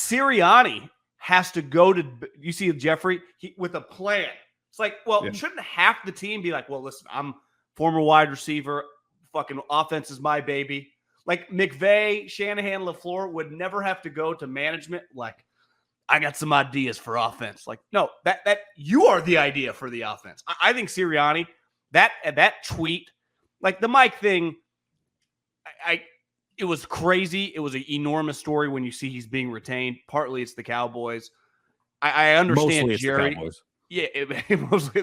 Sirianni has to go to, you see Jeffrey, with a plan. It's like, well, shouldn't half the team be like, well, listen, I'm former wide receiver. Fucking offense is my baby. Like McVay, Shanahan, LaFleur would never have to go to management like, I got some ideas for offense. Like, no, that you are the idea for the offense. I think Sirianni, that tweet, like the Mike thing, it was crazy. It was an enormous story when you see he's being retained. Partly it's the Cowboys. I understand mostly Jerry. It's the Cowboys. Yeah, mostly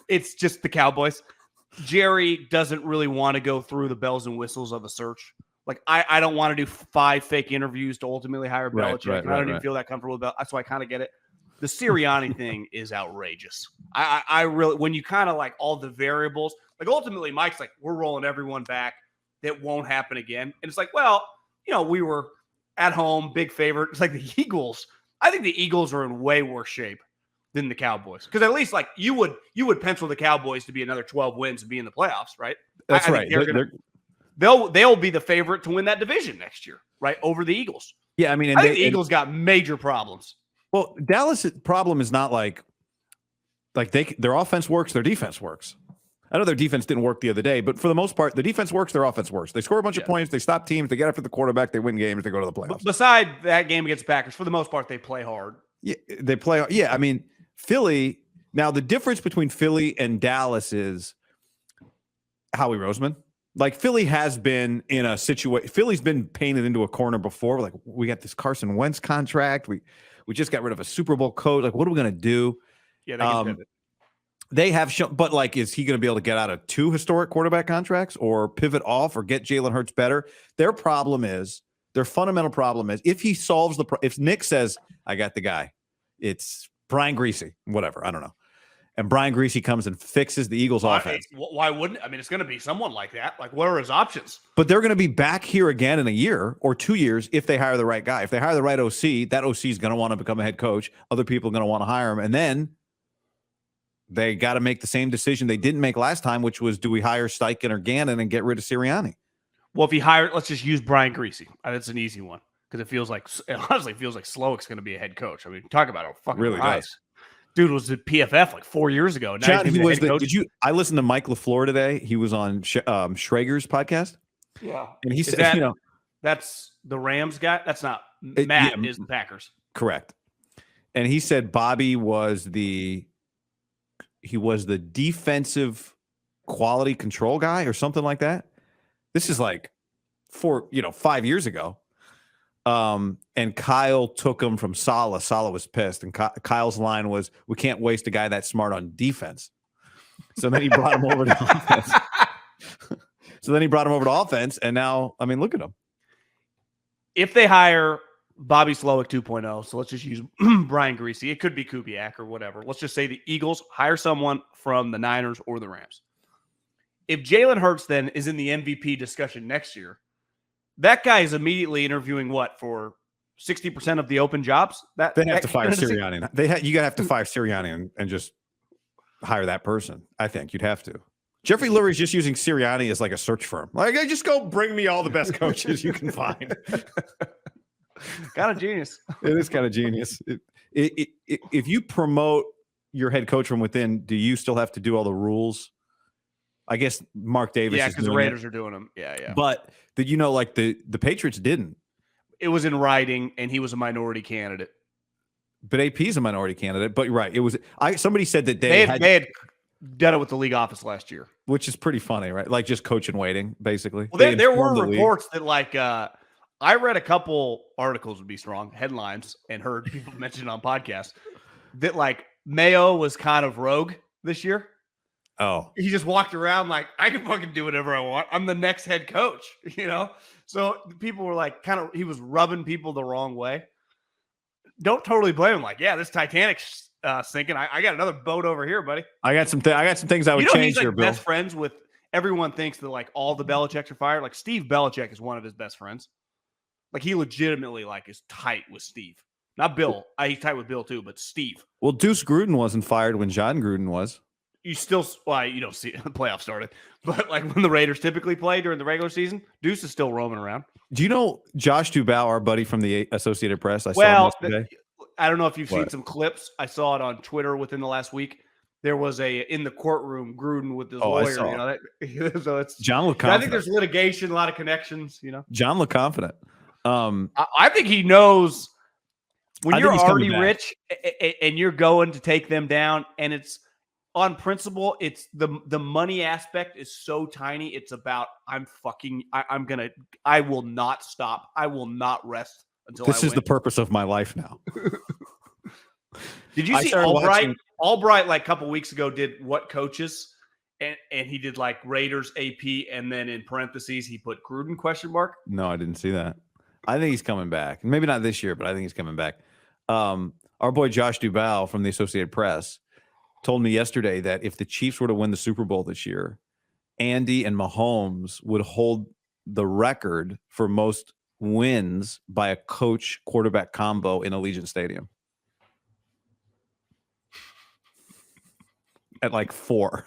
it's just the Cowboys. Jerry doesn't really want to go through the bells and whistles of a search. Like, I don't want to do 5 fake interviews to ultimately hire Belichick. I don't even feel that comfortable about it. So I kind of get it. The Sirianni thing is outrageous. I really, when you kind of like all the variables, like ultimately Mike's like, we're rolling everyone back. That won't happen again. And it's like, well, we were at home, big favorite. It's like the Eagles. I think the Eagles are in way worse shape than the Cowboys. Because at least like you would pencil the Cowboys to be another 12 wins and be in the playoffs, right? That's right. They'll be the favorite to win that division next year, right? Over the Eagles. Yeah, I mean, I think the Eagles got major problems. Well, Dallas' problem is not like their offense works, their defense works. I know their defense didn't work the other day, but for the most part, the defense works, their offense works. They score a bunch of points, they stop teams, they get after the quarterback, they win games, they go to the playoffs. Beside that game against the Packers, for the most part, they play hard. Yeah, they play. Yeah, I mean, Philly. Now, the difference between Philly and Dallas is Howie Roseman. Like, Philly has been in a situation. Philly's been painted into a corner before. Like, we got this Carson Wentz contract. We just got rid of a Super Bowl coach. Like, what are we going to do? Yeah, they can pivot. They have shown, but like, is he going to be able to get out of 2 historic quarterback contracts or pivot off or get Jalen Hurts better? Their fundamental problem is if he solves if Nick says, I got the guy, it's Brian Griese, whatever, I don't know. And Brian Griese comes and fixes the Eagles offense. Why wouldn't? I mean, it's going to be someone like that. Like, what are his options? But they're going to be back here again in a year or 2 years if they hire the right guy. If they hire the right OC, that OC is going to want to become a head coach. Other people are going to want to hire him. And then they got to make the same decision they didn't make last time, which was, do we hire Steichen or Gannon and get rid of Sirianni? Well, if he let's just use Brian Griese. That's an easy one because it honestly feels like Slowick's going to be a head coach. I mean, talk about a fucking really rise. does. Dude was at PFF like 4 years ago. Now John, I listened to Mike LaFleur today. He was on Schrager's podcast. Yeah. And he said, that's the Rams guy. That's not Matt is the Packers. Correct. And he said Bobby was the defensive quality control guy or something like that. This is like 5 years ago. And Kyle took him from Saleh. Saleh was pissed. And Kyle's line was, we can't waste a guy that smart on defense. So then he brought him over to offense. And now, I mean, look at him. If they hire Bobby Slowick 2.0, so let's just use Brian Griese. It could be Kubiak or whatever. Let's just say the Eagles hire someone from the Niners or the Rams. If Jalen Hurts then is in the MVP discussion next year, that guy is immediately interviewing for 60% of the open jobs. They have to fire Sirianni. You got to have to fire Sirianni and just hire that person. I think you'd have to. Jeffrey Lurie's just using Sirianni as like a search firm. Like, I just go bring me all the best coaches you can find. Kind of genius. It is kind of genius. If you promote your head coach from within, do you still have to do all the rules? I guess Mark Davis. Yeah, because the Raiders are doing them. Yeah. But the Patriots didn't. It was in writing, and he was a minority candidate. But AP's a minority candidate. But you're right. It was. Somebody said that they had done it with the league office last year, which is pretty funny, right? Like just coach and waiting, basically. Well, there were reports that I read a couple articles would be strong headlines and heard people mention on podcasts that Mayo was kind of rogue this year. Oh, he just walked around like, I can fucking do whatever I want. I'm the next head coach, So people were he was rubbing people the wrong way. Don't totally blame him. This Titanic's sinking. I got another boat over here, buddy. I got some things I would change here, Bill. Best friends with everyone thinks that all the Belichicks are fired. Like Steve Belichick is one of his best friends. Like he legitimately is tight with Steve. Not Bill. He's tight with Bill too, but Steve. Well, Deuce Gruden wasn't fired when John Gruden was. you still, well, you don't see the playoffs started, but like when the Raiders typically play during the regular season, Deuce is still roaming around. Do you know Josh Dubow, our buddy from the Associated Press? I saw him Well, yesterday. I don't know if you've seen What? some clips. I saw it on Twitter within the last week. There was in the courtroom, Gruden with his Oh, I lawyer. saw. You know, so it's John looked I confident. think there's litigation, a lot of connections. You know, John looked confident. I think he knows when I you're think he's coming already back. rich and you're going to take them down, and it's on principle. It's the money aspect is so tiny. It's about I will not stop. I will not rest until This I is win. the purpose of my life now. Did you I see started Albright? watching- Albright, like a couple weeks ago, did what coaches, and he did like Raiders AP, and then in parentheses he put Gruden ? No, I didn't see that. I think he's coming back. Maybe not this year, but I think he's coming back. Our boy Josh Dubow from the Associated Press told me yesterday that if the Chiefs were to win the Super Bowl this year, Andy and Mahomes would hold the record for most wins by a coach quarterback combo in Allegiant Stadium. At like 4.